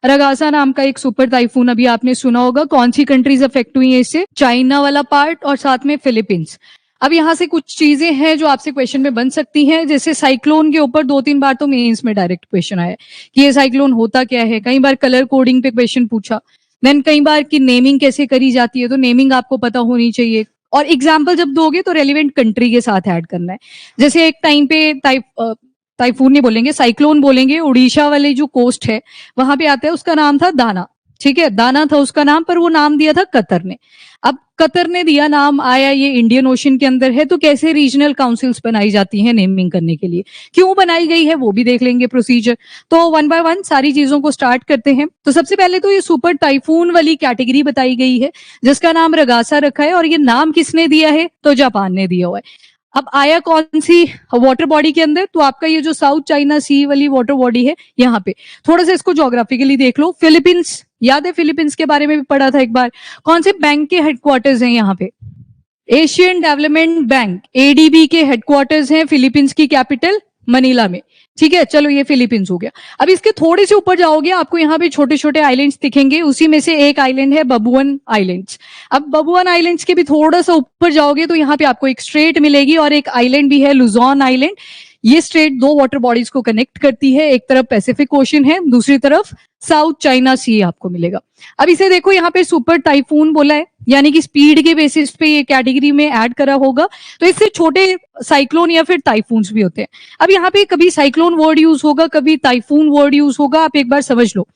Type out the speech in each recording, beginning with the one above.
रगासा नाम का एक सुपर टाइफून अभी आपने सुना होगा। कौन सी कंट्रीज अफेक्ट हुई है इससे? चाइना वाला पार्ट और साथ में फिलीपींस। अब यहाँ से कुछ चीजें हैं जो आपसे क्वेश्चन में बन सकती हैं, जैसे साइक्लोन के ऊपर 2-3 बार तो मेंस में डायरेक्ट क्वेश्चन आया कि ये साइक्लोन होता क्या है। कई बार कलर कोडिंग पे क्वेश्चन पूछा, देन कई बार की नेमिंग कैसे करी जाती है, तो नेमिंग आपको पता होनी चाहिए। और एग्जाम्पल जब दोगे तो रेलिवेंट कंट्री के साथ ऐड करना है। जैसे एक टाइम पे टाइफून नहीं बोलेंगे, साइक्लोन बोलेंगे, उड़ीसा वाली जो कोस्ट है वहां पे आता है, उसका नाम था दाना। ठीक है, दाना था उसका नाम, पर वो नाम दिया था कतर ने। अब कतर ने दिया नाम, आया ये इंडियन ओशन के अंदर है, तो कैसे रीजनल काउंसिल्स बनाई जाती हैं नेमिंग करने के लिए, क्यों बनाई गई है वो भी देख लेंगे प्रोसीजर। तो वन बाय वन सारी चीजों को स्टार्ट करते हैं। तो सबसे पहले तो ये सुपर टाइफून वाली कैटेगरी बताई गई है जिसका नाम रगासा रखा है, और ये नाम किसने दिया है? तो जापान ने दिया हुआ है। अब आया कौन सी वाटर बॉडी के अंदर? तो आपका ये जो साउथ चाइना सी वाली वाटर बॉडी है यहाँ पे। थोड़ा सा इसको ज्योग्राफिकली देख लो। फिलीपींस, याद है फिलीपींस के बारे में भी पढ़ा था एक बार। कौन से बैंक के हेडक्वार्टर्स हैं यहाँ पे? एशियन डेवलपमेंट बैंक, एडीबी के हेडक्वार्टर्स हैं फिलीपींस की कैपिटल मनीला में। ठीक है, चलो ये फिलीपींस हो गया। अब इसके थोड़े से ऊपर जाओगे, आपको यहाँ पे छोटे छोटे आइलैंड्स दिखेंगे, उसी में से एक आइलैंड है बबुअन आइलैंड्स। अब बबुअन आइलैंड्स के भी थोड़ा सा ऊपर जाओगे तो यहाँ पे आपको एक स्ट्रेट मिलेगी, और एक आइलैंड भी है लुजॉन आइलैंड। ये स्ट्रेट दो वाटर बॉडीज को कनेक्ट करती है, एक तरफ पैसिफिक ओशन है, दूसरी तरफ साउथ चाइना सी आपको मिलेगा। अब इसे देखो, यहाँ पे सुपर टाइफून बोला है, यानी कि स्पीड के बेसिस पे ये कैटेगरी में ऐड करा होगा, तो इससे छोटे साइक्लोन या फिर टाइफून्स भी होते हैं। अब यहाँ पे कभी साइक्लोन वर्ड यूज होगा, कभी टाइफून वर्ड यूज होगा, आप एक बार समझ लो।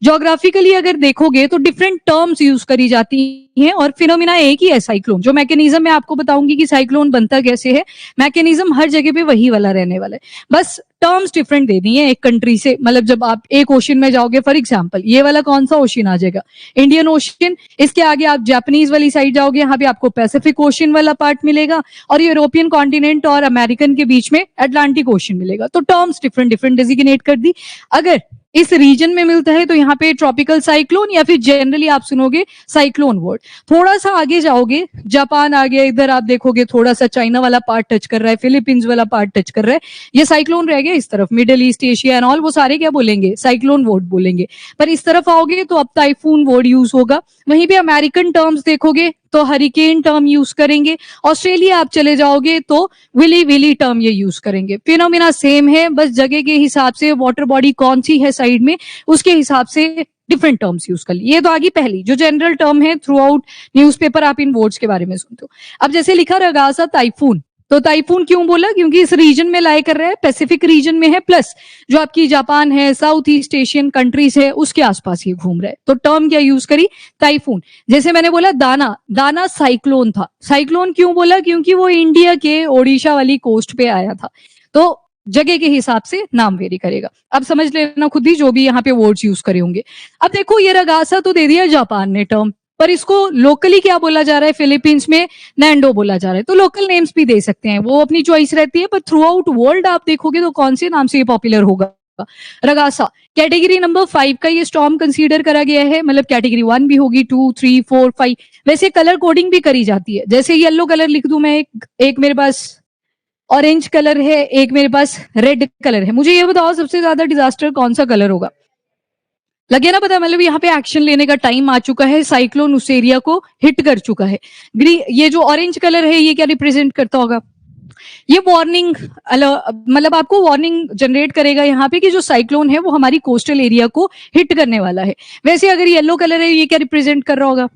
ज्योग्राफिकली अगर देखोगे तो डिफरेंट टर्म्स यूज करी जाती हैं, और फिनोमिना एक ही है साइक्लोन। जो मैकेनिज्म मैं आपको बताऊंगी कि साइक्लोन बनता कैसे है, मैकेनिज्म हर जगह पे वही वाला रहने वाला है, बस टर्म्स डिफरेंट दे दी है एक कंट्री से। मतलब जब आप एक ओशन में जाओगे, फॉर एग्जांपल ये वाला कौन सा ओशन आ जाएगा? Indian ocean. इसके आगे आप जापानीज वाली साइड जाओगे, यहाँ पे आपको पैसिफिक ओशन वाला पार्ट मिलेगा, और यूरोपियन कॉन्टिनेंट और अमेरिकन के बीच में अटलांटिक ओशन मिलेगा। तो टर्म्स डिफरेंट डिफरेंट डेजिग्नेट कर दी। अगर इस रीजन में मिलता है तो यहाँ पे ट्रॉपिकल साइक्लोन, या फिर जनरली आप सुनोगे साइक्लोन वर्ड। थोड़ा सा आगे जाओगे, जापान आ गया, इधर आप देखोगे थोड़ा सा चाइना वाला पार्ट टच कर रहा है, फिलीपींस वाला पार्ट टच कर रहा है, ये साइक्लोन रह गया। इस तरफ middle east, Asia and all, वो सारे क्या बोलेंगे? साइक्लोन वर्ड बोलेंगे। पर इस तरफ आओगे तो अब टाइफून वर्ड यूज होगा। वहीं पे अमेरिकन टर्म्स देखोगे तो हरिकेन टर्म यूज करेंगे। ऑस्ट्रेलिया आप चले जाओगे तो विली विली टर्म ये यूज करेंगे। फिनोमिना सेम है, बस जगह के हिसाब से वाटर बॉडी कौन सी है साइड में, उसके हिसाब से डिफरेंट टर्म्स यूज कर लिए। ये तो आगे पहली जो जनरल टर्म है, थ्रू आउट न्यूज़पेपर आप इन वर्ड्स के बारे में सुनते हो। अब जैसे लिखा रगासा टाइफून, तो टाइफून क्यों बोला? क्योंकि इस रीजन में लाए कर रहा है, पैसिफिक रीजन में है, प्लस जो आपकी जापान है, साउथ ईस्ट एशियन कंट्रीज है, उसके आसपास ये घूम रहा है। तो टर्म क्या यूज करी? टाइफून। जैसे मैंने बोला दाना, दाना साइक्लोन था। साइक्लोन क्यों बोला? क्योंकि वो इंडिया के ओडिशा वाली कोस्ट पे आया था। तो जगह के हिसाब से नाम वेरी करेगा। अब समझ लेना खुद ही जो भी यहाँ पे वर्ड्स यूज करे होंगे। अब देखो, ये रगासा तो दे दिया जापान ने टर्म, पर इसको लोकली क्या बोला जा रहा है? फिलीपींस में नैंडो बोला जा रहा है। तो लोकल नेम्स भी दे सकते हैं, वो अपनी चॉइस रहती है, पर थ्रू आउट वर्ल्ड आप देखोगे तो कौन से नाम से ये पॉपुलर होगा? रगासा। कैटेगरी नंबर 5 का ये स्टॉर्म कंसीडर करा गया है, मतलब कैटेगरी 1 भी होगी, 2, 3, 4, 5। वैसे कलर कोडिंग भी करी जाती है। जैसे येलो कलर लिख दूं मैं, एक मेरे पास ऑरेंज कलर है, एक मेरे पास रेड कलर है। मुझे ये बताओ सबसे ज्यादा डिजास्टर कौन सा कलर होगा? लगे ना पता? मतलब यहाँ पे एक्शन लेने का टाइम आ चुका है, साइक्लोन उस एरिया को हिट कर चुका है। ग्रीन, ये जो ऑरेंज कलर है ये क्या रिप्रेजेंट करता होगा? ये वार्निंग, मतलब आपको वार्निंग जनरेट करेगा यहाँ पे कि जो साइक्लोन है वो हमारी कोस्टल एरिया को हिट करने वाला है। वैसे अगर येलो कलर है, ये क्या रिप्रेजेंट कर रहा होगा?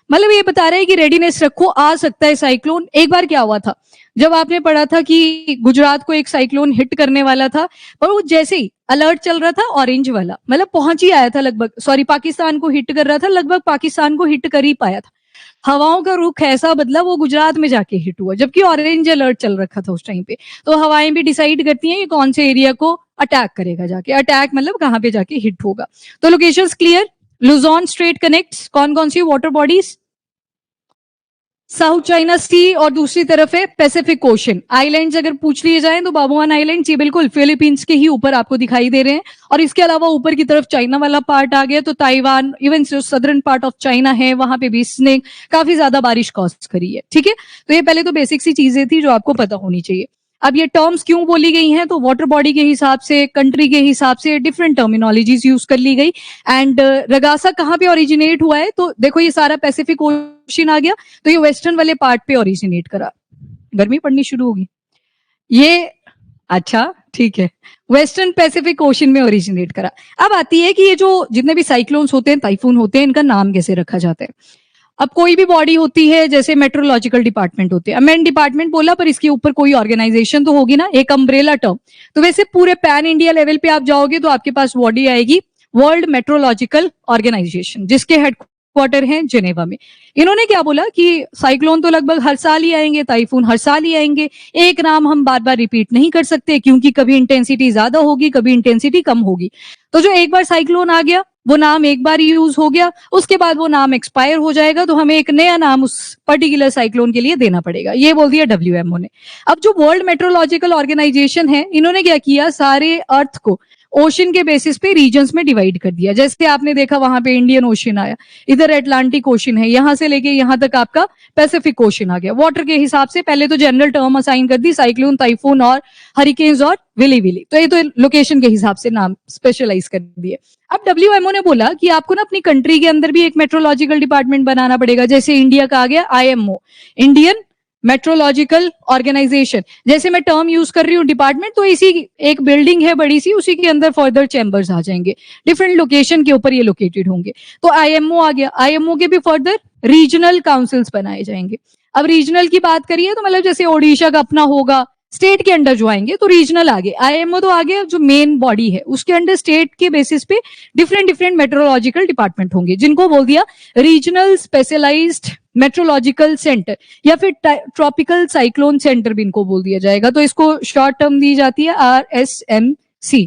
मतलब ये बता रहा है कि रेडीनेस रखो, आ सकता है साइक्लोन। एक बार क्या हुआ था, जब आपने पढ़ा था कि गुजरात को एक साइक्लोन हिट करने वाला था, और वो जैसे ही अलर्ट चल रहा था ऑरेंज वाला, मतलब पहुंच ही आया था लगभग, सॉरी पाकिस्तान को हिट कर रहा था, लगभग पाकिस्तान को हिट कर ही पाया था। हवाओं का रुख ऐसा बदला, वो गुजरात में जाके हिट हुआ, जबकि ऑरेंज अलर्ट चल रखा था उस टाइम पे। तो हवाएं भी डिसाइड करती हैं कि कौन से एरिया को अटैक करेगा जाके। अटैक मतलब कहाँ पे जाके हिट होगा। तो लोकेशंस क्लियर। लुजॉन स्ट्रेट कनेक्ट्स कौन कौन सी वाटर बॉडीज? साउथ चाइना सी, और दूसरी तरफ है पैसिफिक ओशन। आइलैंड्स अगर पूछ लिए जाए तो बाबुआन आइलैंड्स ये बिल्कुल फिलीपींस के ही ऊपर आपको दिखाई दे रहे हैं, और इसके अलावा ऊपर की तरफ चाइना वाला पार्ट आ गया, तो ताइवान, इवन जो सदर्न पार्ट ऑफ चाइना है, वहां पे भी इसने काफी ज्यादा बारिश कॉज करी है। ठीक है, तो ये पहले तो बेसिक सी चीजें थी जो आपको पता होनी चाहिए। अब ये टर्म्स क्यों बोली गई हैं, तो वाटर बॉडी के हिसाब से, कंट्री के हिसाब से डिफरेंट टर्मिनोलॉजीज यूज कर ली गई। एंड रगासा कहाँ पे ओरिजिनेट हुआ है, तो देखो ये सारा पैसिफिक ओशन आ गया, तो ये वेस्टर्न वाले पार्ट पे ओरिजिनेट करा। गर्मी पड़नी शुरू होगी ये, अच्छा ठीक है, वेस्टर्न पैसिफिक ओशन में ओरिजिनेट करा। अब आती है कि ये जो जितने भी साइक्लोन्स होते हैं, टाइफून होते हैं, इनका नाम कैसे रखा जाता है। अब कोई भी बॉडी होती है, जैसे मेट्रोलॉजिकल डिपार्टमेंट होते हैं, मैंने डिपार्टमेंट बोला पर इसके ऊपर कोई ऑर्गेनाइजेशन तो होगी ना, एक अम्ब्रेला टर्म। तो वैसे पूरे पैन इंडिया लेवल पे आप जाओगे तो आपके पास बॉडी आएगी वर्ल्ड मेट्रोलॉजिकल ऑर्गेनाइजेशन, जिसके हेडक्वार्टर हैं जिनेवा में। इन्होंने क्या बोला कि साइक्लोन तो लगभग हर साल ही आएंगे, टाइफून हर साल ही आएंगे, एक नाम हम बार बार रिपीट नहीं कर सकते, क्योंकि कभी इंटेंसिटी ज्यादा होगी, कभी इंटेंसिटी कम होगी। तो जो एक बार साइक्लोन आ गया, वो नाम एक बार यूज हो गया, उसके बाद वो नाम एक्सपायर हो जाएगा, तो हमें एक नया नाम उस पर्टिकुलर साइक्लोन के लिए देना पड़ेगा। ये बोल दिया डब्ल्यूएमओ ने। अब जो वर्ल्ड मेट्रोलॉजिकल ऑर्गेनाइजेशन है, इन्होंने क्या किया, सारे अर्थ को ओशन के बेसिस पे रीजन्स में डिवाइड कर दिया। जैसे आपने देखा वहां पे इंडियन ओशन आया, इधर अटलांटिक ओशन है, यहां से लेके यहां तक आपका पैसिफिक ओशन आ गया। वाटर के हिसाब से पहले तो जनरल टर्म असाइन कर दी, साइक्लोन, टाइफून और हरिकेन्स और विली विली, तो ये तो लोकेशन के हिसाब से नाम स्पेशलाइज कर दिए। अब डब्ल्यूएमओ ने बोला कि आपको ना अपनी कंट्री के अंदर भी एक मेट्रोलॉजिकल डिपार्टमेंट बनाना पड़ेगा। जैसे इंडिया का आ गया आईएमओ, इंडियन मेट्रोलॉजिकल ऑर्गेनाइजेशन। जैसे मैं टर्म यूज कर रही हूँ डिपार्टमेंट, तो इसी एक बिल्डिंग है बड़ी सी, उसी के अंदर फर्दर चैम्बर्स आ जाएंगे, डिफरेंट लोकेशन के ऊपर ये लोकेटेड होंगे। तो आईएमओ आ गया, आईएमओ के भी फर्दर रीजनल काउंसिल्स बनाए जाएंगे। अब रीजनल की बात करिए तो मतलब जैसे ओडिशा का अपना होगा, स्टेट के अंडर जो आएंगे, तो रीजनल आगे, आईएमओ तो आगे जो मेन बॉडी है उसके अंडर स्टेट के बेसिस पे डिफरेंट डिफरेंट मेट्रोलॉजिकल डिपार्टमेंट होंगे, जिनको बोल दिया रीजनल स्पेशलाइज्ड मेट्रोलॉजिकल सेंटर, या फिर ट्रॉपिकल साइक्लोन सेंटर भी इनको बोल दिया जाएगा। तो इसको शॉर्ट टर्म दी जाती है RSMC।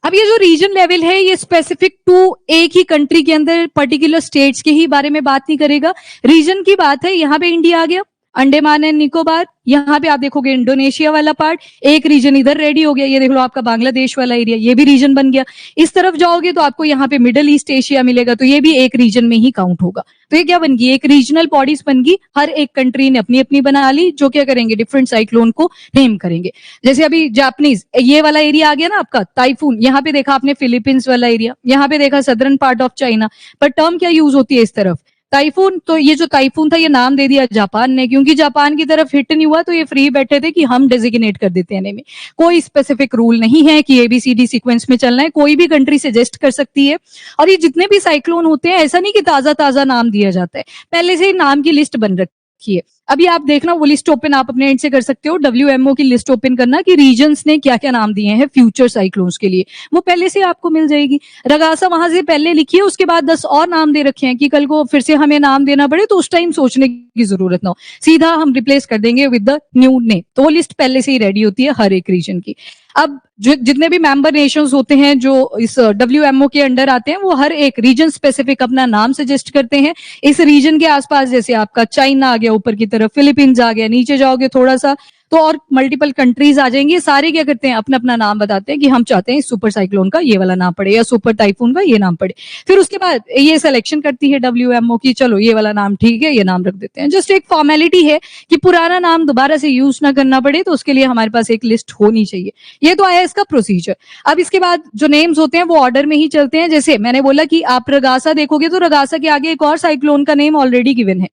अब ये जो रीजन लेवल है, ये स्पेसिफिक टू एक ही कंट्री के अंदर पर्टिकुलर स्टेट्स के ही बारे में बात नहीं करेगा। रीजन की बात है, यहाँ पे इंडिया आ गया, अंडमान एंड निकोबार, यहाँ पे आप देखोगे इंडोनेशिया वाला पार्ट, एक रीजन इधर रेडी हो गया, ये देख लो आपका बांग्लादेश वाला एरिया, ये भी रीजन बन गया। इस तरफ जाओगे तो आपको यहाँ पे मिडिल ईस्ट एशिया मिलेगा, तो ये भी एक रीजन में ही काउंट होगा। तो ये क्या बन गई, एक रीजनल बॉडीज बन गई, हर एक कंट्री ने अपनी अपनी बना ली, जो क्या करेंगे, डिफरेंट साइक्लोन को नेम करेंगे। जैसे अभी जापानीज, ये वाला एरिया आ गया ना आपका टाइफून, यहाँ पे देखा आपने फिलीपींस वाला एरिया, यहाँ पे देखा सदर्न पार्ट ऑफ चाइना, पर टर्म क्या यूज होती है इस तरफ, टाइफून। तो ये जो टाइफून था, ये नाम दे दिया जापान ने, क्योंकि जापान की तरफ हिट नहीं हुआ, तो ये फ्री बैठे थे कि हम डेजिग्नेट कर देते हैं नेम में। कोई स्पेसिफिक रूल नहीं है कि ABCD सीक्वेंस में चलना है, कोई भी कंट्री सजेस्ट कर सकती है। और ये जितने भी साइक्लोन होते हैं, ऐसा नहीं कि ताजा ताजा नाम दिया जाता है, पहले से ही नाम की लिस्ट बन रखी है। अभी आप देखना, वो लिस्ट ओपन आप अपने एंड से कर सकते हो, WMO की लिस्ट ओपन करना कि रीजन्स ने क्या क्या नाम दिए हैं फ्यूचर साइक्लोन्स के लिए, वो पहले से आपको मिल जाएगी। रगासा वहां से पहले लिखिए, उसके बाद 10 और नाम दे रखे हैं कि कल को फिर से हमें नाम देना पड़े तो उस टाइम सोचने की जरूरत ना हो, सीधा हम रिप्लेस कर देंगे विद द न्यू नेम। तो वो लिस्ट पहले से ही रेडी होती है हर एक रीजन की। अब जितने भी मेंबर नेशंस होते हैं जो इस WMO के अंडर आते हैं, वो हर एक रीजन स्पेसिफिक अपना नाम सजेस्ट करते हैं। इस रीजन के आसपास जैसे आपका चाइना आ गया ऊपर की तरफ, फिलीपींस आ गया, नीचे जाओगे थोड़ा सा तो और मल्टीपल कंट्रीज आ जाएंगी। सारे क्या करते हैं, अपना अपना नाम बताते हैं कि हम चाहते हैं सुपर साइक्लोन का ये वाला नाम पड़े या सुपर टाइफून का ये नाम पड़े। फिर उसके बाद ये सिलेक्शन करती है WMO की, चलो ये वाला नाम ठीक है, ये नाम रख देते हैं। जस्ट एक फॉर्मेलिटी है कि पुराना नाम दोबारा से यूज ना करना पड़े, तो उसके लिए हमारे पास एक लिस्ट होनी चाहिए। ये तो आया इसका प्रोसीजर। अब इसके बाद जो नेम्स होते हैं वो ऑर्डर में ही चलते हैं। जैसे मैंने बोला कि आप रगासा देखोगे तो रगासा के आगे एक और साइक्लोन का नेम ऑलरेडी गिवन है,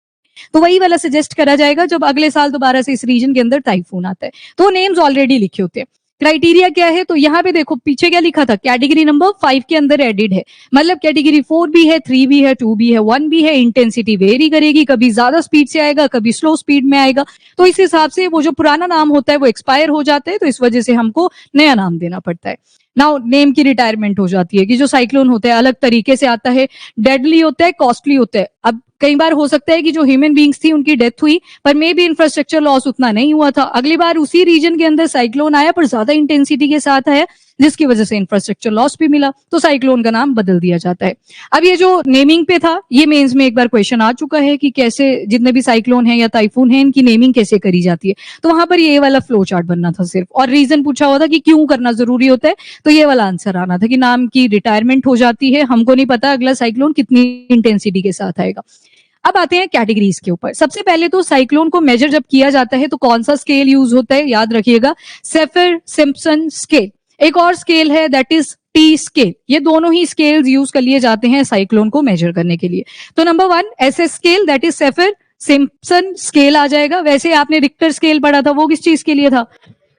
तो वही वाला सजेस्ट करा जाएगा जब अगले साल दोबारा से इस रीजन के अंदर टाइफून आता है। तो नेम्स ऑलरेडी लिखे होते हैं। क्राइटेरिया क्या है, तो यहाँ पे देखो पीछे क्या लिखा था, कैटेगरी नंबर 5 के अंदर एडिड है, मतलब कैटेगरी 4 भी है, 3 भी है, 2 भी है, 1 भी है। इंटेंसिटी वेरी करेगी, कभी ज्यादा स्पीड से आएगा, कभी स्लो स्पीड में आएगा। तो इस हिसाब से वो जो पुराना नाम होता है वो एक्सपायर हो जाता है, तो इस वजह से हमको नया नाम देना पड़ता है। नाउ नेम की रिटायरमेंट हो जाती है कि जो साइक्लोन होता है अलग तरीके से आता है, डेडली होता है, कॉस्टली होता है। अब कई बार हो सकता है कि जो ह्यूमन बींग्स थी उनकी डेथ हुई, पर मे भी इंफ्रास्ट्रक्चर लॉस उतना नहीं हुआ था, अगली बार उसी रीजन के अंदर साइक्लोन आया पर ज्यादा इंटेंसिटी के साथ आया, जिसकी वजह से इंफ्रास्ट्रक्चर लॉस भी मिला, तो साइक्लोन का नाम बदल दिया जाता है। अब ये जो नेमिंग पे था, ये मेंस में एक बार क्वेश्चन आ चुका है कि कैसे जितने भी साइक्लोन है या टाइफून है इनकी नेमिंग कैसे करी जाती है, तो वहां पर ये वाला फ्लो चार्ट बनना था सिर्फ, और रीजन पूछा हुआ था कि क्यों करना जरूरी होता है, तो ये वाला आंसर आना था कि नाम की रिटायरमेंट हो जाती है, हमको नहीं पता अगला साइक्लोन कितनी इंटेंसिटी के साथ आएगा। अब आते हैं कैटेगरीज के ऊपर। सबसे पहले तो साइक्लोन को मेजर जब किया जाता है तो कौन सा स्केल यूज होता है, याद रखिएगा, सेफर सिम्पसन स्केल। एक और स्केल है दैट इज टी स्केल। ये दोनों ही स्केल्स यूज कर लिए जाते हैं साइक्लोन को मेजर करने के लिए। तो number 1 SS scale that is Saffir Simpson scale आ जाएगा। वैसे आपने रिक्टर स्केल पढ़ा था, वो किस चीज के लिए था?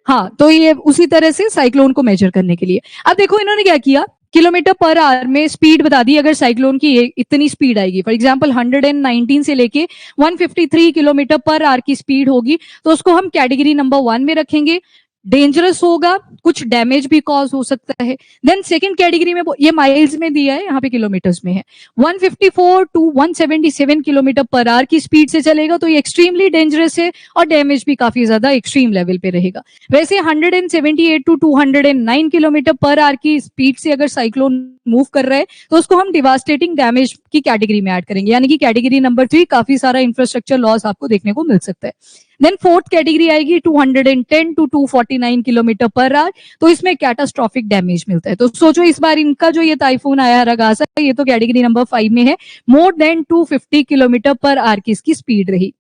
हाँ, तो ये उसी तरह से साइक्लोन को मेजर करने के लिए। अब देखो इन्होंने क्या किया, किलोमीटर पर आवर में स्पीड बता दी। अगर साइक्लोन की इतनी स्पीड आएगी, फॉर एग्जांपल 119 से लेके 153 किलोमीटर पर आवर की स्पीड होगी, तो उसको हम कैटेगरी नंबर 1 में रखेंगे। डेंजरस होगा, कुछ डैमेज भी कॉज हो सकता है। देन सेकंड कैटेगरी में, ये माइल्स में दिया है, यहाँ पे किलोमीटर्स में है, 154 टू 177 किलोमीटर पर आवर की स्पीड से चलेगा तो ये एक्सट्रीमली डेंजरस है और डैमेज भी काफी ज्यादा एक्सट्रीम लेवल पे रहेगा। वैसे 178 टू 209 किलोमीटर पर आवर की स्पीड से अगर साइक्लोन मूव कर रहा है तो उसको हम डिवास्टेटिंग डैमेज की कैटेगरी में ऐड करेंगे, यानी कि कैटेगरी नंबर 3, काफी सारा इंफ्रास्ट्रक्चर लॉस आपको देखने को मिल सकता है। देन फोर्थ कैटेगरी आएगी 210 टू 249 किलोमीटर पर आवर, तो इसमें कैटास्ट्रॉफिक डैमेज मिलता है। तो सोचो इस बार इनका जो ये टाइफून आया रगासा, ये तो कैटेगरी नंबर 5 में है, more than 250 kilometre per hour की इसकी स्पीड रही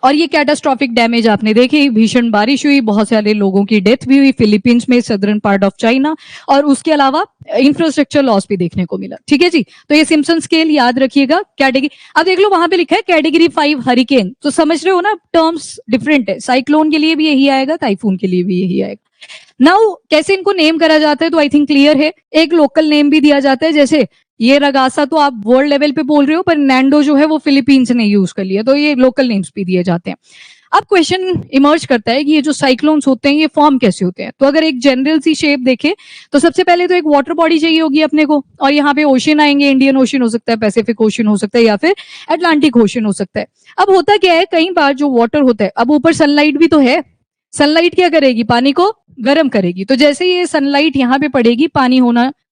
और ये कैटास्ट्रॉफिक डैमेज आपने देखे, भीषण बारिश हुई, बहुत सारे लोगों की डेथ भी हुई फिलीपींस में, सदर्न पार्ट ऑफ चाइना, और उसके अलावा इंफ्रास्ट्रक्चर लॉस भी देखने को मिला। ठीक है जी, तो ये सिम्पसन स्केल याद रखिएगा। कैटेगरी, अब देख लो वहां पे लिखा है कैटेगरी 5 हरिकेन, तो समझ रहे हो ना, टर्म्स डिफरेंट है, साइक्लोन के लिए भी यही आएगा, टाइफून के लिए भी यही आएगा। नाउ कैसे इनको नेम करा जाता है, तो आई थिंक क्लियर है। एक लोकल नेम भी दिया जाता है, जैसे ये रगासा तो आप वर्ल्ड लेवल पे बोल रहे हो, पर नैंडो जो है वो फिलीपींस ने यूज कर लिया, तो ये लोकल नेम्स भी दिए जाते हैं। अब क्वेश्चन इमर्ज करता है कि ये जो साइक्लोन्स होते हैं ये फॉर्म कैसे होते हैं। तो अगर एक जनरल सी शेप देखें तो सबसे पहले तो एक वाटर बॉडी चाहिए होगी अपने को, और यहाँ पे ओशन आएंगे, इंडियन ओशन हो सकता है, पैसिफिक ओशन हो सकता है, या फिर अटलांटिक ओशन हो सकता है। अब होता क्या है, कई बार जो वाटर होता है, अब ऊपर सनलाइट भी तो है, सनलाइट क्या करेगी, पानी को गर्म करेगी, तो जैसे ये सनलाइट यहाँ पे पड़ेगी पानी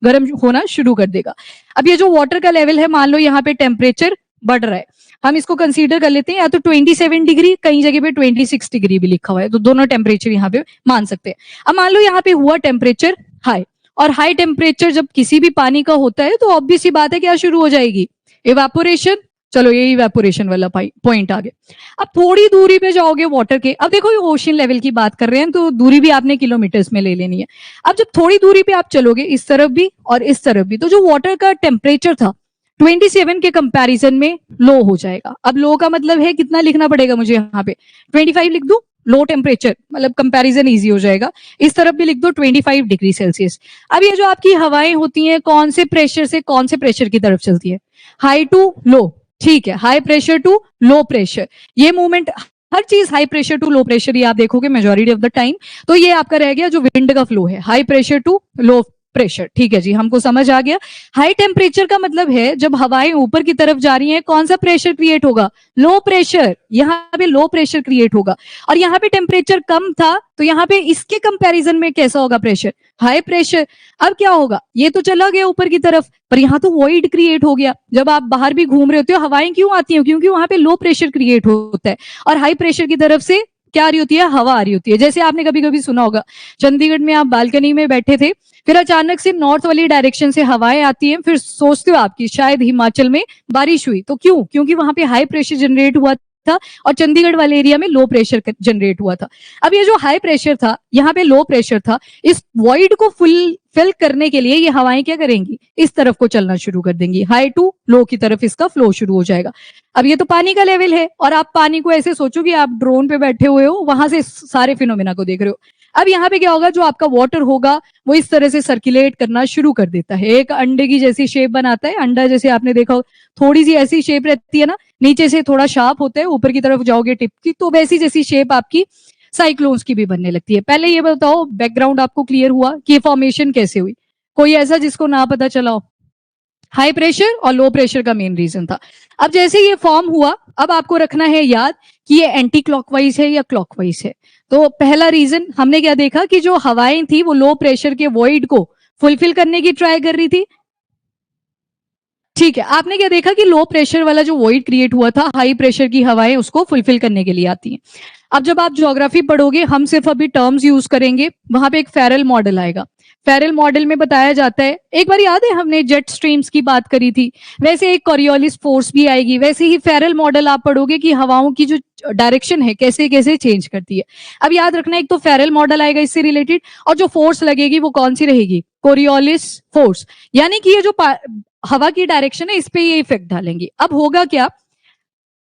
गर्म होना शुरू कर देगा। अब ये जो वाटर का लेवल है, मान लो यहाँ पे टेम्परेचर बढ़ रहा है, हम इसको कंसीडर कर लेते हैं या तो 27 डिग्री, कई जगह पे 26 डिग्री भी लिखा हुआ है, तो दोनों टेम्परेचर यहाँ पे मान सकते हैं। अब मान लो यहाँ पे हुआ टेम्परेचर हाई, और हाई टेम्परेचर जब किसी भी पानी का होता है तो ऑब्वियस सी बात है क्या शुरू हो जाएगी, इवेपोरेशन। चलो ये इवेपोरेशन वाला पॉइंट आ गया। अब थोड़ी दूरी पे जाओगे वाटर के, अब देखो ये ओशन लेवल की बात कर रहे हैं तो दूरी भी आपने किलोमीटर्स में ले लेनी है। अब जब थोड़ी दूरी पे आप चलोगे, इस तरफ भी और इस तरफ भी, तो जो वाटर का टेम्परेचर था 27 के कंपैरिजन में लो हो जाएगा। अब लो का मतलब है कितना लिखना पड़ेगा मुझे, यहाँ पे 25 लिख दूं, लो टेम्परेचर, मतलब कंपैरिजन इजी हो जाएगा। इस तरफ भी लिख दो 25 डिग्री सेल्सियस। अब ये जो आपकी हवाएं होती हैं कौन से प्रेशर से कौन से प्रेशर की तरफ चलती है, हाई टू लो, ठीक है, high pressure to low pressure, ये मूवमेंट हर चीज high pressure to low pressure ही आप देखोगे मेजॉरिटी ऑफ द टाइम। तो ये आपका रह गया जो विंड का फ्लो है, high pressure to low pressure. ठीक है जी, हमको समझ आ गया। हाई टेम्परेचर का मतलब है जब हवाएं ऊपर की तरफ जा रही हैं कौन सा प्रेशर क्रिएट होगा, लो प्रेशर, यहाँ पे लो प्रेशर क्रिएट होगा। और यहाँ पे टेम्परेचर कम था तो यहाँ पे इसके कंपैरिजन में कैसा होगा प्रेशर, हाई प्रेशर। अब क्या होगा, ये तो चला गया ऊपर की तरफ, पर यहाँ तो वॉइड क्रिएट हो गया। जब आप बाहर भी घूम रहे होते हो हवाएं क्यों आती हैं, क्योंकि वहां पे लो प्रेशर क्रिएट होता है, और हाई प्रेशर की तरफ से क्या आ रही होती है, हवा आ रही होती है। जैसे आपने कभी कभी सुना होगा, चंडीगढ़ में आप बालकनी में बैठे थे, फिर अचानक से नॉर्थ वाली डायरेक्शन से हवाएं आती हैं, फिर सोचते हो आपकी शायद हिमाचल में बारिश हुई, तो क्यों, क्योंकि वहां पे हाई प्रेशर जनरेट हुआ था और चंडीगढ़ वाले एरिया में लो प्रेशर जनरेट हुआ था। अब ये जो हाई प्रेशर था, यहाँ पे लो प्रेशर था, इस वॉइड को फिल करने के लिए ये हवाएं क्या करेंगी, इस तरफ को चलना शुरू कर देंगी, हाई टू लो की तरफ इसका फ्लो शुरू हो जाएगा। अब ये तो पानी का लेवल है, और आप पानी को ऐसे सोचो कि आप ड्रोन पे बैठे हुए हो, वहां से सारे फिनोमेना को देख रहे हो। अब यहाँ पे क्या होगा, जो आपका वाटर होगा वो इस तरह से सर्कुलेट करना शुरू कर देता है, एक अंडे की जैसी शेप बनाता है। अंडा जैसे आपने देखा थोड़ी सी ऐसी शेप रहती है ना, नीचे से थोड़ा शार्प होता है, ऊपर की तरफ जाओगे टिप की, तो वैसी जैसी शेप आपकी साइक्लोन्स की भी बनने लगती है। पहले ये बताओ, बैकग्राउंड आपको क्लियर हुआ कि फॉर्मेशन कैसे हुई, कोई ऐसा जिसको ना पता चला हो? हाई प्रेशर और लो प्रेशर का मेन रीजन था। अब जैसे ये फॉर्म हुआ, अब आपको रखना है याद कि ये एंटी क्लॉकवाइज है या क्लॉकवाइज है। तो पहला रीजन हमने क्या देखा कि जो हवाएं थी वो लो प्रेशर के वॉइड को फुलफिल करने की ट्राई कर रही थी। ठीक है, आपने क्या देखा कि लो प्रेशर वाला जो वॉइड क्रिएट हुआ था, हाई प्रेशर की हवाएं उसको फुलफिल करने के लिए आती हैं। अब जब आप ज्योग्राफी पढ़ोगे, हम सिर्फ अभी टर्म्स यूज करेंगे, वहां पे एक फेरल मॉडल आएगा। फेरल मॉडल में बताया जाता है। एक बार याद है हमने जेट स्ट्रीम्स की बात करी थी, वैसे एक कॉरियोलिस फोर्स भी आएगी, वैसे ही फेरल मॉडल आप पढ़ोगे कि हवाओं की जो डायरेक्शन है कैसे कैसे चेंज करती है। अब याद रखना, एक तो फेरल मॉडल आएगा इससे रिलेटेड, और जो फोर्स लगेगी वो कौन सी रहेगी, कोरियोलिस फोर्स, यानी कि ये जो हवा की डायरेक्शन है इस पे ये इफेक्ट डालेंगी। अब होगा क्या,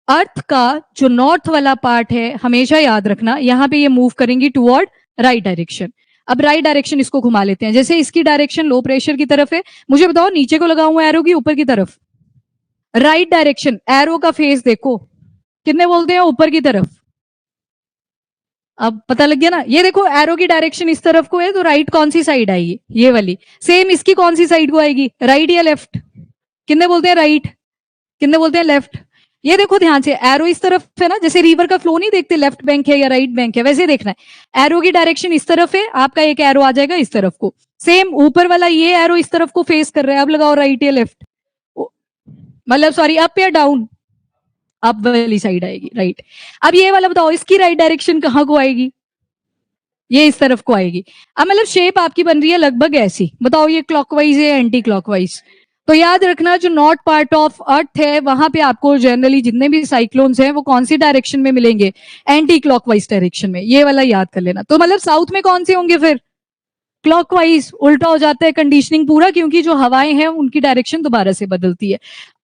अर्थ का जो नॉर्थ वाला पार्ट है, हमेशा याद रखना, यहाँ पे ये मूव करेंगी टुवर्ड राइट डायरेक्शन। अब राइट डायरेक्शन इसको घुमा लेते हैं, जैसे इसकी डायरेक्शन लो प्रेशर की तरफ है, मुझे बताओ नीचे को लगाऊं एरो की ऊपर की तरफ, राइट डायरेक्शन, एरो का फेस देखो, कितने बोलते हैं ऊपर की तरफ, अब पता लग गया ना। ये देखो एरो की डायरेक्शन इस तरफ को है, तो राइट कौन सी साइड आएगी, ये वाली। सेम इसकी कौन सी साइड को आएगी, राइट या लेफ्ट, कितने बोलते हैं राइट, कितने बोलते हैं लेफ्ट। ये देखो ध्यान से, एरो इस तरफ है ना, जैसे रिवर का फ्लो नहीं देखते लेफ्ट बैंक है या राइट बैंक है, वैसे देखना है। एरो की डायरेक्शन इस तरफ है, आपका एक एरो आ जाएगा इस तरफ को, सेम ऊपर वाला ये एरो इस तरफ को फेस कर रहा है, अब लगाओ राइट या लेफ्ट, मतलब सॉरी अप या डाउन, अप वाली साइड आएगी, राइट। अब ये वाला बताओ इसकी राइट डायरेक्शन कहाँ को आएगी, ये इस तरफ को आएगी। अब मतलब शेप आपकी बन रही है लगभग ऐसी, बताओ ये क्लॉकवाइज है या एंटी क्लॉकवाइज। तो याद रखना जो नॉर्थ पार्ट ऑफ अर्थ है वहां पे आपको जनरली जितने भी साइक्लोन्स हैं वो कौन सी डायरेक्शन में मिलेंगे, एंटी क्लॉकवाइज डायरेक्शन में, ये वाला याद कर लेना। तो मतलब साउथ में कौन से होंगे फिर, क्लॉकवाइज, उल्टा हो जाता है कंडीशनिंग पूरा, क्योंकि जो हवाएं हैं उनकी डायरेक्शन दोबारा से बदलती है।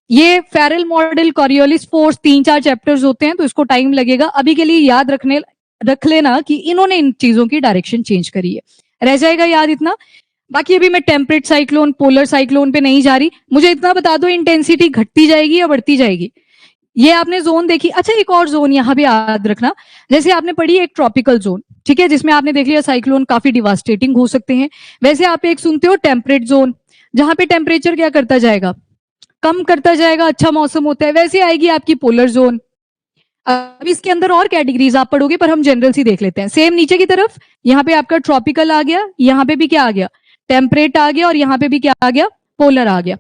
ये Feral model, Coriolis force, 3-4 chapters होते हैं तो इसको टाइम लगेगा, अभी के लिए याद रख लेना कि इन्होंने इन चीजों की डायरेक्शन चेंज करी है, रह जाएगा याद इतना। बाकी अभी मैं टेम्परेट साइक्लोन, पोलर साइक्लोन पे नहीं जा रही, मुझे इतना बता दो इंटेंसिटी घटती जाएगी या बढ़ती जाएगी। ये आपने जोन देखी, अच्छा एक और जोन यहाँ पे याद रखना, जैसे आपने पढ़ी एक ट्रॉपिकल जोन, ठीक है, जिसमें आपने देख लिया साइक्लोन काफी डिवास्टेटिंग हो सकते हैं, वैसे आप एक सुनते हो टेम्परेट जोन, जहां पे टेम्परेचर क्या करता जाएगा, कम करता जाएगा, अच्छा मौसम होता है, वैसे आएगी आपकी पोलर जोन। अब इसके अंदर और कैटेगरीज आप पढ़ोगे पर हम जनरल सी देख लेते हैं। सेम नीचे की तरफ यहाँ पे आपका ट्रॉपिकल आ गया, यहाँ पे भी क्या आ गया, टेम्परेट आ गया, और यहाँ पे भी क्या आ गया, पोलर आ गया।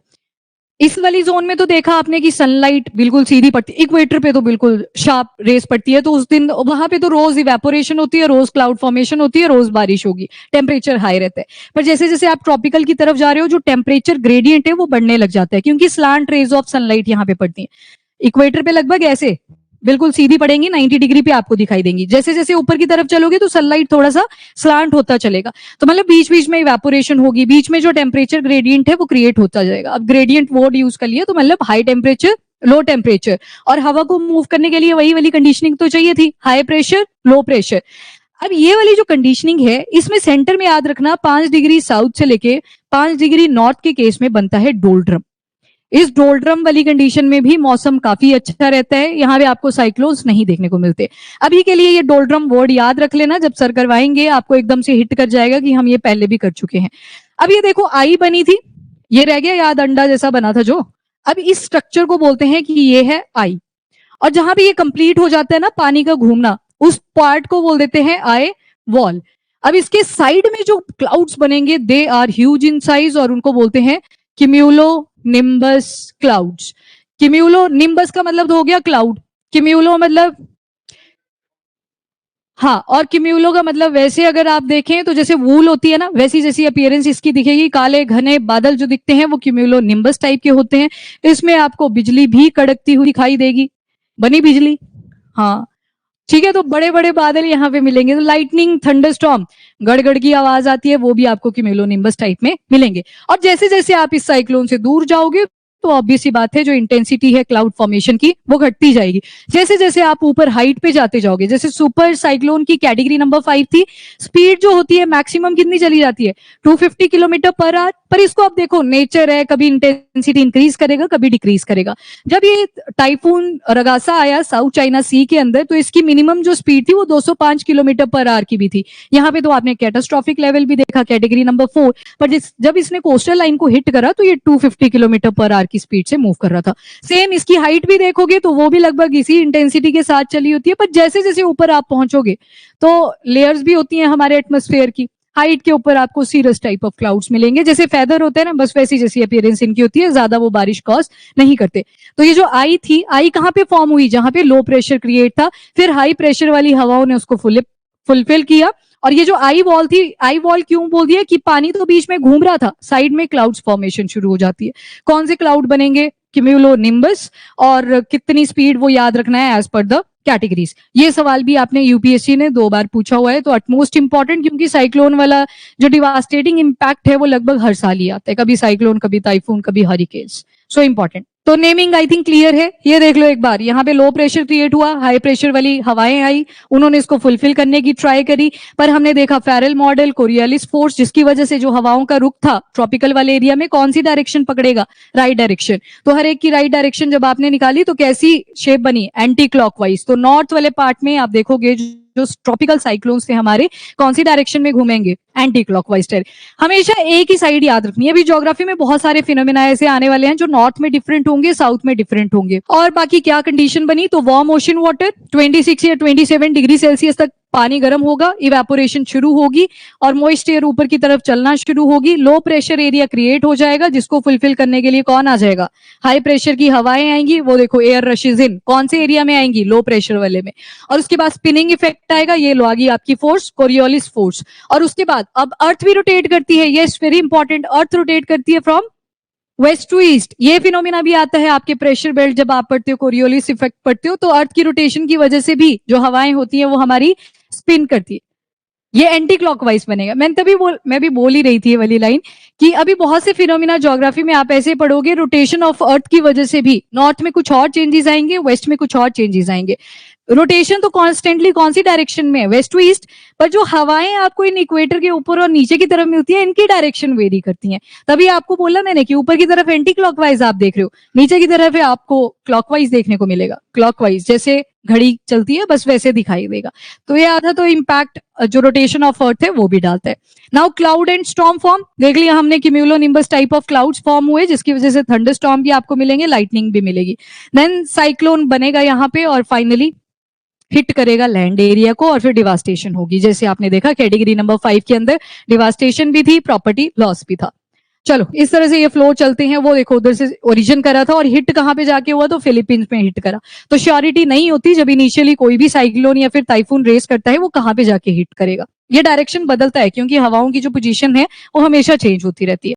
इस वाली जोन में तो देखा आपने कि सनलाइट बिल्कुल सीधी पड़ती है, इक्वेटर पे तो बिल्कुल शार्प रेस पड़ती है, तो उस दिन वहां पे तो रोज इवेपोरेशन होती है, रोज क्लाउड फॉर्मेशन होती है, रोज बारिश होगी, टेम्परेचर हाई रहता है। पर जैसे जैसे आप ट्रॉपिकल की तरफ जा रहे हो जो टेम्परेचर ग्रेडियंट है वो बढ़ने लग जाता है, क्योंकि स्लांट रेज ऑफ सनलाइट यहाँ पे पड़ती है। इक्वेटर पे लगभग ऐसे बिल्कुल सीधी पड़ेंगी, 90 डिग्री पे आपको दिखाई देंगी, जैसे जैसे ऊपर की तरफ चलोगे तो सनलाइट थोड़ा सा स्लांट होता चलेगा, तो मतलब बीच बीच में इवेपोरेशन होगी, बीच में जो टेम्परेचर ग्रेडियंट है वो क्रिएट होता जाएगा। अब ग्रेडियंट वर्ड यूज कर लिया तो मतलब हाई टेम्परेचर, लो टेम्परेचर, और हवा को मूव करने के लिए वही वाली कंडीशनिंग तो चाहिए थी, हाई प्रेशर लो प्रेशर। अब ये वाली जो कंडीशनिंग है इसमें सेंटर में याद रखना 5 डिग्री साउथ से लेके 5 डिग्री नॉर्थ के केस में बनता है डोल्ड्रम। इस डोल्ड्रम वाली कंडीशन में भी मौसम काफी अच्छा रहता है, यहाँ पे आपको साइक्लोन्स नहीं देखने को मिलते। अभी के लिए ये डोल्ड्रम वर्ड याद रख लेना, जब सर करवाएंगे आपको एकदम से हिट कर जाएगा कि हम ये पहले भी कर चुके हैं। अब ये देखो आई बनी थी, ये रह गया याद, अंडा जैसा बना था जो। अब इस स्ट्रक्चर को बोलते हैं कि ये है आई, और जहां भी ये कंप्लीट हो जाता है ना पानी का घूमना, उस पार्ट को बोल देते हैं आई वॉल। अब इसके साइड में जो क्लाउड्स बनेंगे they are huge in size, और उनको बोलते हैं cumulonimbus clouds. Cumulonimbus का मतलब तो हो गया क्लाउड, क्यूम्यूलो मतलब, हाँ, और क्यूम्यूलो का मतलब वैसे अगर आप देखें तो जैसे वूल होती है ना, वैसी जैसी अपीयरेंस इसकी दिखेगी, काले घने बादल जो दिखते हैं वो क्यूम्यूलो निम्बस टाइप के होते हैं। इसमें आपको बिजली भी कड़कती हुई दिखाई देगी, बनी बिजली, हाँ ठीक है, तो बड़े बड़े बादल यहाँ पे मिलेंगे, तो लाइटनिंग, थंडरस्टॉर्म, गड़गड़ की आवाज आती है, वो भी आपको क्यूम्यूलोनिम्बस टाइप में मिलेंगे। और जैसे जैसे आप इस साइक्लोन से दूर जाओगे तो ऑब्वियस सी बात है जो इंटेंसिटी है क्लाउड फॉर्मेशन की वो घटती जाएगी, जैसे जैसे आप ऊपर हाइट पे जाते जाओगे। जैसे सुपर साइक्लोन की कैटेगरी नंबर 5 थी, स्पीड जो होती है मैक्सिमम कितनी चली जाती है, 250 किलोमीटर पर आवर। पर इसको आप देखो, नेचर है, कभी इंटेंसिटी इंक्रीज करेगा, कभी डिक्रीज करेगा। जब ये टाइफून रगासा आया साउथ चाइना सी के अंदर, तो इसकी मिनिमम जो स्पीड थी वो 205 किलोमीटर पर आवर की भी थी। यहाँ पे तो आपने कैटास्ट्रॉफिक लेवल भी देखा, कैटेगरी नंबर 4। पर जब इसने कोस्टल लाइन को हिट करा तो ये 250 किलोमीटर पर आवर की स्पीड से मूव कर रहा था। सेम इसकी हाइट भी देखोगे तो वो भी लगभग इसी इंटेंसिटी के साथ चली होती है, पर जैसे जैसे ऊपर आप पहुंचोगे तो लेयर्स भी होती हैं हमारे एटमॉस्फेयर की, हाइट के ऊपर आपको सीरस टाइप ऑफ क्लाउड्स मिलेंगे, जैसे फेदर होते हैं ना, बस वैसी जैसी अपीयरेंस इनकी होती है, ज्यादा वो बारिश कॉज नहीं करते। तो ये जो आई थी, आई कहाँ पे फॉर्म हुई, जहां पे लो प्रेशर क्रिएट था, फिर हाई प्रेशर वाली हवाओं ने उसको फुलफिल किया और ये जो आई वॉल थी, आई वॉल क्यों बोल दिया कि पानी तो बीच में घूम रहा था, साइड में क्लाउड्स फॉर्मेशन शुरू हो जाती है। कौन से क्लाउड बनेंगे? क्यूमुलो निम्बस, और कितनी स्पीड वो याद रखना है एज पर द कैटेगरीज। ये सवाल भी आपने यूपीएससी ने 2 बार पूछा हुआ है, तो अटमोस्ट इंपॉर्टेंट, क्योंकि साइक्लोन वाला जो डिवास्टेटिंग इम्पैक्ट है वो लगभग हर साल ही आता है, कभी साइक्लोन, कभी टाइफून, कभी हरिकेन्स। So important. तो नेमिंग आई थिंक क्लियर है। ये देख लो एक बार, यहाँ पे लो प्रेशर क्रिएट हुआ, हाई प्रेशर वाली हवाएं आई, उन्होंने इसको फुलफिल करने की ट्राई करी, पर हमने देखा फेरल मॉडल, कोरियोलिस फोर्स, जिसकी वजह से जो हवाओं का रुख था ट्रॉपिकल वाले एरिया में, कौन सी डायरेक्शन पकड़ेगा? Right direction. तो हर एक की राइट डायरेक्शन जब आपने निकाली तो कैसी शेप बनी? Anti clockwise. तो नॉर्थ वाले पार्ट में आप देखोगे जो ट्रॉपिकल साइक्लोन्स थे हमारे, कौन सी डायरेक्शन में घूमेंगे? Anti clockwise. हमेशा एक ही साइड याद रखनी है। अभी ज्योग्राफी में बहुत सारे फिनोमेना ऐसे आने वाले हैं जो नॉर्थ में डिफरेंट होंगे, साउथ में डिफरेंट होंगे। और बाकी क्या कंडीशन बनी? तो वार्म ओशन वाटर 26 या 27 डिग्री सेल्सियस तक पानी गर्म होगा, इवेपोरेशन शुरू होगी और मॉइस्ट एयर ऊपर की तरफ चलना शुरू होगी, लो प्रेशर एरिया क्रिएट हो जाएगा, जिसको फुलफिल करने के लिए कौन आ जाएगा? हाई प्रेशर की हवाएं आएंगी। वो देखो एयर रशेज इन, कौन से एरिया में आएंगी? लो प्रेशर वाले में। और उसके बाद स्पिनिंग इफेक्ट आएगा, ये लो आ गई आपकी फोर्स, कोरियोलिस फोर्स। और उसके बाद अब अर्थ भी रोटेट करती है, yes very important, earth rotate करती है फ्रॉम वेस्ट टू ईस्ट। ये फिनोमिना भी आता है आपके प्रेशर बेल्ट जब आप पढ़ते हो, कोरियोलिस इफेक्ट पढ़ते हो, तो अर्थ की रोटेशन की वजह से भी जो हवाएं होती हैं वो हमारी स्पिन करती है। ये एंटी क्लॉकवाइज बनेगा। मैं भी बोल ही रही थी ये वाली लाइन कि अभी बहुत से फिनोमिना ज्योग्राफी में आप ऐसे पढ़ोगे, रोटेशन ऑफ अर्थ की वजह से भी नॉर्थ में कुछ और चेंजेस आएंगे, वेस्ट में कुछ और चेंजेस आएंगे। रोटेशन तो कॉन्स्टेंटली कौन सी डायरेक्शन में है? West to east. पर जो हवाएं आपको इन इक्वेटर के ऊपर और नीचे की तरफ मिलती है, इनकी डायरेक्शन वेरी करती हैं। तभी आपको बोला मैंने कि ऊपर की तरफ एंटी क्लॉकवाइज आप देख रहे हो, नीचे की तरफ है आपको क्लॉकवाइज देखने को मिलेगा। क्लॉकवाइज जैसे घड़ी चलती है बस वैसे दिखाई देगा। तो ये आधा तो इम्पैक्ट जो रोटेशन ऑफ अर्थ है वो भी डालता है। Now cloud and storm form देख लिया हमने, cumulo nimbus type of clouds form हुए, जिसकी वजह से थंडर स्टॉर्म भी आपको मिलेंगे, लाइटनिंग भी मिलेगी। देन साइक्लोन बनेगा यहाँ पे और फाइनली हिट करेगा लैंड एरिया को और फिर डिवास्टेशन होगी। जैसे आपने देखा कैटेगरी नंबर 5 के अंदर डिवास्टेशन भी थी, प्रॉपर्टी लॉस भी था। चलो इस तरह से ये फ्लो चलते हैं। वो देखो उधर से ओरिजिन करा था और हिट कहाँ पे जाके हुआ? तो फिलीपींस में हिट करा। तो श्योरिटी नहीं होती जब इनिशियली कोई भी साइक्लोन या फिर टाइफून रेस करता है वो कहाँ पे जाके हिट करेगा। ये डायरेक्शन बदलता है क्योंकि हवाओं की जो पोजीशन है वो हमेशा चेंज होती रहती है।